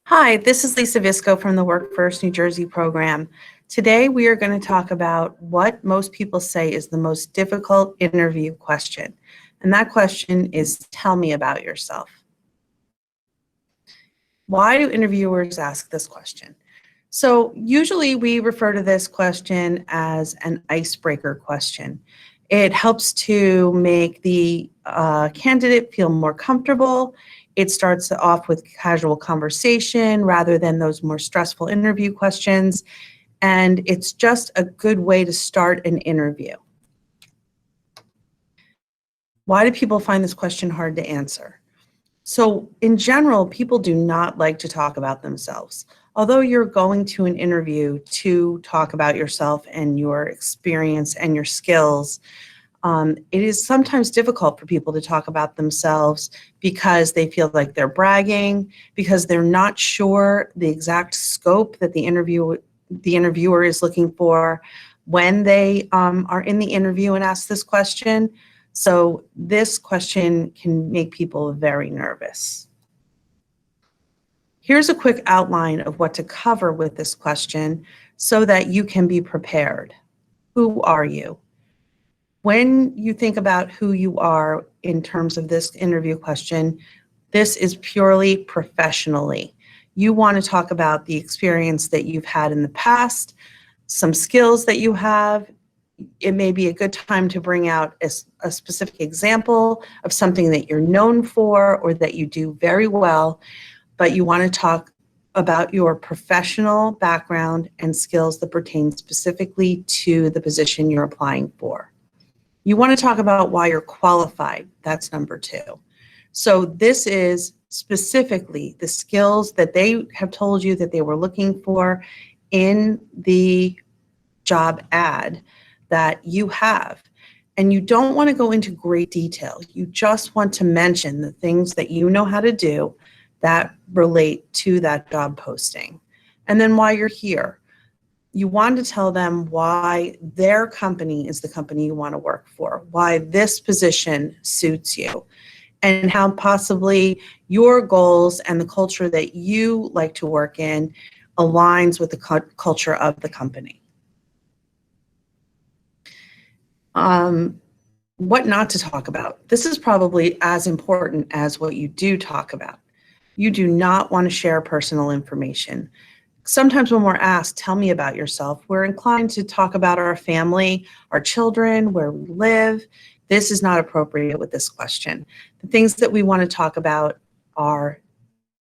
Hi, this is Lisa Visco from the Work First New Jersey program. Today we are going to talk about what most people say is the most difficult interview question. And that question is, tell me about yourself. Why do interviewers ask this question? So usually we refer to this question as an icebreaker question. It helps to make the candidate feel more comfortable. It starts off with casual conversation rather than those more stressful interview questions. And it's just a good way to start an interview. Why do people find this question hard to answer? So in general, people do not like to talk about themselves. Although you're going to an interview to talk about yourself and your experience and your skills, it is sometimes difficult for people to talk about themselves because they feel like they're bragging, because they're not sure the exact scope that the interviewer is looking for when they are in the interview and ask this question. So this question can make people very nervous. Here's a quick outline of what to cover with this question so that you can be prepared. Who are you? When you think about who you are in terms of this interview question, this is purely professionally. You want to talk about the experience that you've had in the past, some skills that you have. It may be a good time to bring out a specific example of something that you're known for or that you do very well, but you want to talk about your professional background and skills that pertain specifically to the position you're applying for. You want to talk about why you're qualified. That's number 2. So this is specifically the skills that they have told you that they were looking for in the job ad that you have. And you don't want to go into great detail. You just want to mention the things that you know how to do that relate to that job posting. And then why you're here. You want to tell them why their company is the company you want to work for, why this position suits you, and how possibly your goals and the culture that you like to work in aligns with the culture of the company. What not to talk about. This is probably as important as what you do talk about. You do not want to share personal information. Sometimes when we're asked, tell me about yourself, we're inclined to talk about our family, our children, where we live. This is not appropriate with this question. The things that we want to talk about are,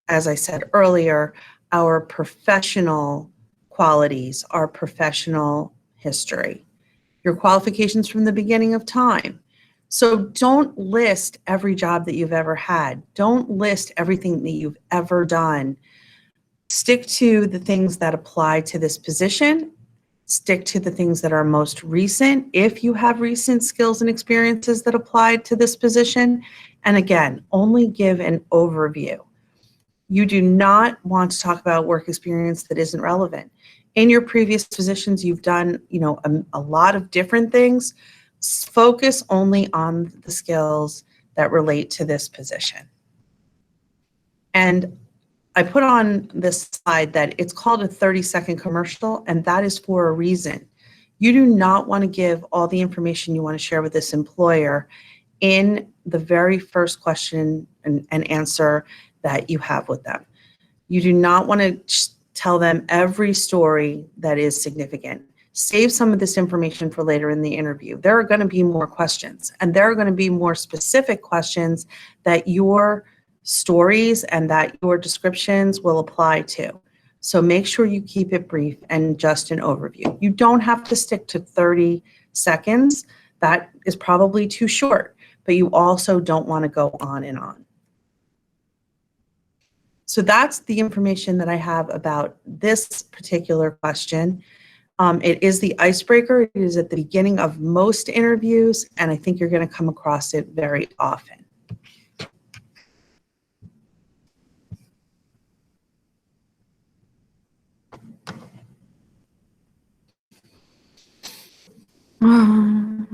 as I said earlier, our professional qualities, our professional history, your qualifications from the beginning of time. So don't list every job that you've ever had. Don't list everything that you've ever done. Stick to the things that apply to this position. Stick to the things that are most recent, if you have recent skills and experiences that apply to this position. And again, only give an overview. You do not want to talk about work experience that isn't relevant. In your previous positions, you've done, a lot of different things. Focus only on the skills that relate to this position. And I put on this slide that it's called a 30-second commercial, and that is for a reason. You do not want to give all the information you want to share with this employer in the very first question and answer that you have with them. You do not want to tell them every story that is significant. Save some of this information for later in the interview. There are going to be more questions, and there are going to be more specific questions that your stories and that your descriptions will apply to. So make sure you keep it brief and just an overview. You don't have to stick to 30 seconds. That is probably too short, but you also don't want to go on and on. So that's the information that I have about this particular question. It is the icebreaker. It is at the beginning of most interviews, and I think you're going to come across it very often.